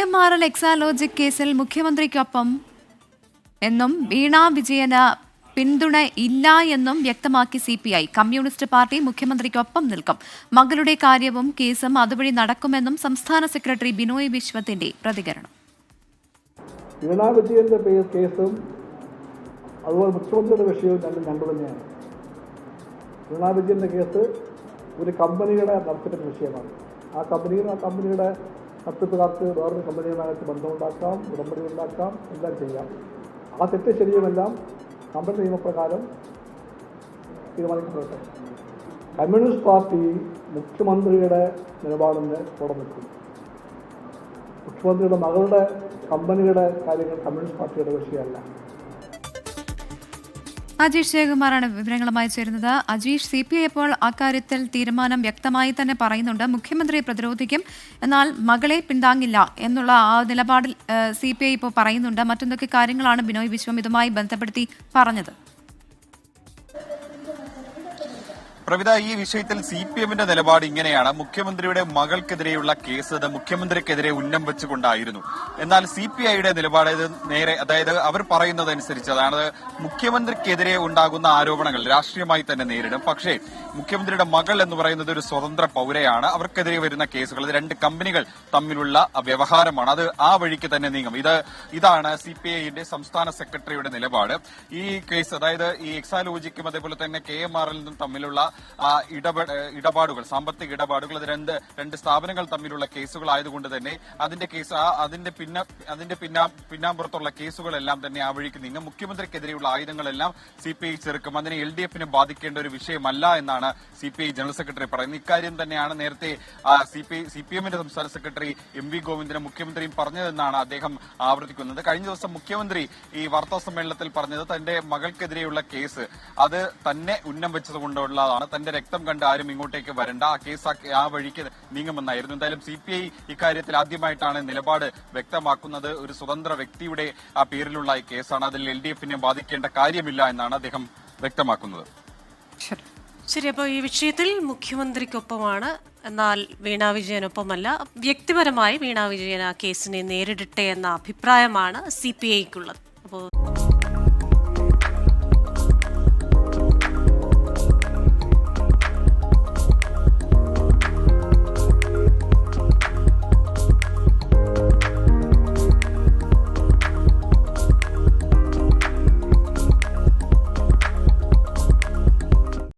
KMRL Exalogic കേസിൽ മുഖ്യമന്ത്രിക്കൊപ്പം എന്നും വീണ വിജയന് പിന്തുണ ഇല്ല എന്നും വ്യക്തമാക്കി CPI. കമ്മ്യൂണിസ്റ്റ് പാർട്ടി മുഖ്യമന്ത്രിക്കൊപ്പം നിൽക്കും. മകളുടെ കാര്യവും കേസും അതുവഴി നടക്കുമെന്നും സംസ്ഥാന സെക്രട്ടറി ബിനോയ് വിശ്വത്തിന്റെ പ്രതികരണം. വീണ വിജയന്റെ കേസും അതുപോലെ മുഖ്യമന്ത്രിയുടെ വിഷയവും രണ്ടും തന്നെയാണ്. വീണ വിജയന്റെ കേസ് ഒരു കമ്പനിയുടെ നടത്തിപ്പിന്റെ വിഷയമാണ്. ആ കമ്പനിയുടെ നടത്തിപ്പുകാർക്ക് വേറൊരു കമ്പനിയുമായിട്ട് ബന്ധമുണ്ടാക്കാം, ഉടമ്പടി ഉണ്ടാക്കാം, എല്ലാം ചെയ്യാം. ആ തെറ്റ് ശരിയുമെല്ലാം കമ്പനി നിയമപ്രകാരം തീരുമാനിക്കപ്പെടട്ടെ. കമ്മ്യൂണിസ്റ്റ് പാർട്ടി മുഖ്യമന്ത്രിയുടെ നിലപാടിന് കൂടെ നിൽക്കും. മുഖ്യമന്ത്രിയുടെ മകളുടെ കമ്പനിയുടെ കാര്യങ്ങൾ കമ്മ്യൂണിസ്റ്റ് പാർട്ടിയുടെ വിഷയമല്ല. അജീഷ് ജയകുമാറാണ് വിവരങ്ങളുമായി ചേരുന്നത്. അജീഷ്, CPI ഇപ്പോൾ അക്കാര്യത്തിൽ തീരുമാനം വ്യക്തമായി തന്നെ പറയുന്നുണ്ട്. മുഖ്യമന്ത്രിയെ പ്രതിരോധിക്കും, എന്നാൽ മകളെ പിന്താങ്ങില്ല എന്നുള്ള ആ നിലപാടിൽ CPI ഇപ്പോൾ പറയുന്നുണ്ട്. മറ്റെന്തൊക്കെ കാര്യങ്ങളാണ് ബിനോയ് വിശ്വം ഇതുമായി ബന്ധപ്പെടുത്തി പറഞ്ഞത്? പ്രവിത, ഈ വിഷയത്തിൽ CPMന്റെ നിലപാട് ഇങ്ങനെയാണ്. മുഖ്യമന്ത്രിയുടെ മകൾക്കെതിരെയുള്ള കേസ് അത് മുഖ്യമന്ത്രിക്കെതിരെ ഉന്നം വെച്ചുകൊണ്ടായിരുന്നു. എന്നാൽ CPIയുടെ നിലപാട് ഇത് നേരെ, അതായത് അവർ പറയുന്നതനുസരിച്ച് അതാണ് മുഖ്യമന്ത്രിക്കെതിരെ ഉണ്ടാകുന്ന ആരോപണങ്ങൾ രാഷ്ട്രീയമായി തന്നെ നേരിടും. പക്ഷേ മുഖ്യമന്ത്രിയുടെ മകൾ എന്ന് പറയുന്നത് ഒരു സ്വതന്ത്ര പൗരയാണ്. അവർക്കെതിരെ വരുന്ന കേസുകൾ ഇത് രണ്ട് കമ്പനികൾ തമ്മിലുള്ള വ്യവഹാരമാണ്. അത് ആ വഴിക്ക് തന്നെ നീങ്ങും. ഇതാണ് CPIന്റെ സംസ്ഥാന സെക്രട്ടറിയുടെ നിലപാട്. ഈ കേസ്, അതായത് ഈ എക്സാലോജിക്കും അതേപോലെ തന്നെ KMRL തമ്മിലുള്ള ഇടപാടുകൾ, സാമ്പത്തിക ഇടപാടുകൾ, അത് രണ്ട് സ്ഥാപനങ്ങൾ തമ്മിലുള്ള കേസുകളായതുകൊണ്ട് തന്നെ അതിന്റെ പിന്നാമ്പുറത്തുള്ള കേസുകളെല്ലാം തന്നെ ആ വഴിക്ക് നീങ്ങും. മുഖ്യമന്ത്രിക്കെതിരെയുള്ള ആയുധങ്ങളെല്ലാം CPI ചെറുക്കും. അതിനെ LDFനെ ബാധിക്കേണ്ട ഒരു വിഷയമല്ല എന്നാണ് CPI ജനറൽ സെക്രട്ടറി പറയുന്നത്. ഇക്കാര്യം തന്നെയാണ് നേരത്തെ CPMന്റെ സംസ്ഥാന സെക്രട്ടറി MV ഗോവിന്ദന് മുഖ്യമന്ത്രിയും പറഞ്ഞതെന്നാണ് അദ്ദേഹം ആവർത്തിക്കുന്നത്. കഴിഞ്ഞ ദിവസം മുഖ്യമന്ത്രി ഈ വാർത്താ സമ്മേളനത്തിൽ പറഞ്ഞത് തന്റെ മകൾക്കെതിരെയുള്ള കേസ് അത് തന്നെ ഉന്നം വെച്ചതുകൊണ്ടുള്ളതാണ്. തന്റെ രക്തം കണ്ട് ആരും ഇങ്ങോട്ടേക്ക് വരണ്ട, ആ കേസ് ആ വഴിക്ക് നീങ്ങുമെന്നായിരുന്നു. എന്തായാലും CPI ഇക്കാര്യത്തിൽ ആദ്യമായിട്ടാണ് നിലപാട് വ്യക്തമാക്കുന്നത്. ഒരു സ്വതന്ത്ര വ്യക്തിയുടെ ആ പേരിലുള്ള ഈ കേസാണ്, അതിൽ LDFനെ ബാധിക്കേണ്ട കാര്യമില്ല എന്നാണ് അദ്ദേഹം വ്യക്തമാക്കുന്നത്. ശരി, അപ്പോൾ ഈ വിഷയത്തിൽ മുഖ്യമന്ത്രിക്കൊപ്പമാണ്, എന്നാൽ വീണ വിജയനൊപ്പമല്ല. വ്യക്തിപരമായി വീണ വിജയൻ ആ കേസിനെ നേരിടട്ടെ എന്ന അഭിപ്രായമാണ് CPIക്കുള്ളത്. അപ്പോൾ